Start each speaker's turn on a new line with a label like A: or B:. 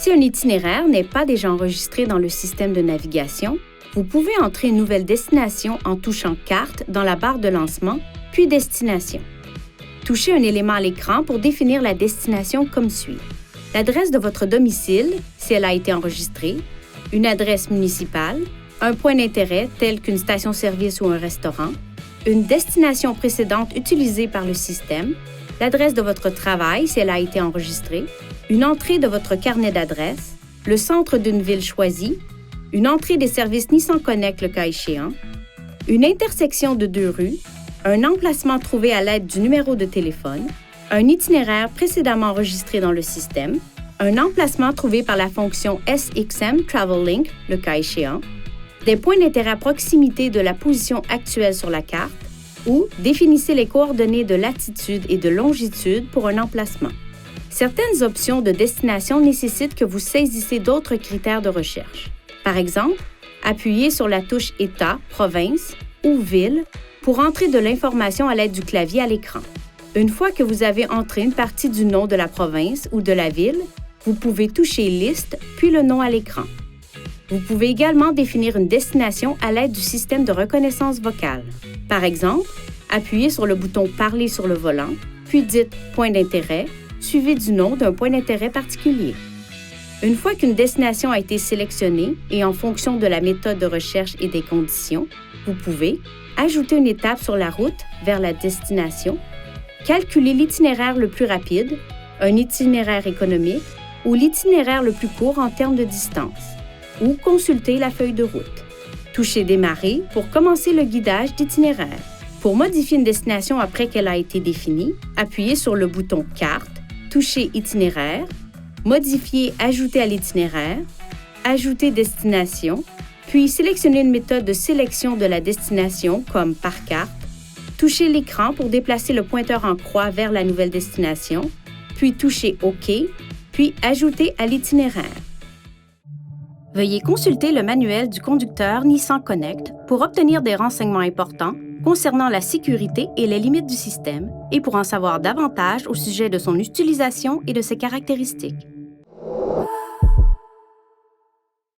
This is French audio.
A: Si un itinéraire n'est pas déjà enregistré dans le système de navigation, vous pouvez entrer une nouvelle destination en touchant Carte dans la barre de lancement, puis Destination. Touchez un élément à l'écran pour définir la destination comme suit. L'adresse de votre domicile, si elle a été enregistrée, une adresse municipale, un point d'intérêt tel qu'une station-service ou un restaurant, une destination précédente utilisée par le système, l'adresse de votre travail si elle a été enregistrée, une entrée de votre carnet d'adresses, le centre d'une ville choisie, une entrée des services Nissan Connect le cas échéant, une intersection de 2 rues, un emplacement trouvé à l'aide du numéro de téléphone, un itinéraire précédemment enregistré dans le système, un emplacement trouvé par la fonction SXM Travel Link le cas échéant, des points d'intérêt à proximité de la position actuelle sur la carte ou définissez les coordonnées de latitude et de longitude pour un emplacement. Certaines options de destination nécessitent que vous saisissez d'autres critères de recherche. Par exemple, appuyez sur la touche État, Province ou Ville pour entrer de l'information à l'aide du clavier à l'écran. Une fois que vous avez entré une partie du nom de la province ou de la ville, vous pouvez toucher Liste puis le nom à l'écran. Vous pouvez également définir une destination à l'aide du système de reconnaissance vocale. Par exemple, appuyez sur le bouton Parler sur le volant, puis dites Point d'intérêt, suivi du nom d'un point d'intérêt particulier. Une fois qu'une destination a été sélectionnée et en fonction de la méthode de recherche et des conditions, vous pouvez ajouter une étape sur la route vers la destination, calculer l'itinéraire le plus rapide, un itinéraire économique ou l'itinéraire le plus court en termes de distance, ou consulter la feuille de route. Touchez Démarrer pour commencer le guidage d'itinéraire. Pour modifier une destination après qu'elle a été définie, appuyez sur le bouton Carte, touchez Itinéraire, modifier Ajouter à l'itinéraire, ajouter Destination, puis sélectionnez une méthode de sélection de la destination comme par carte, touchez l'écran pour déplacer le pointeur en croix vers la nouvelle destination, puis touchez OK, puis Ajouter à l'itinéraire. Veuillez consulter le manuel du conducteur Nissan Connect pour obtenir des renseignements importants concernant la sécurité et les limites du système et pour en savoir davantage au sujet de son utilisation et de ses caractéristiques.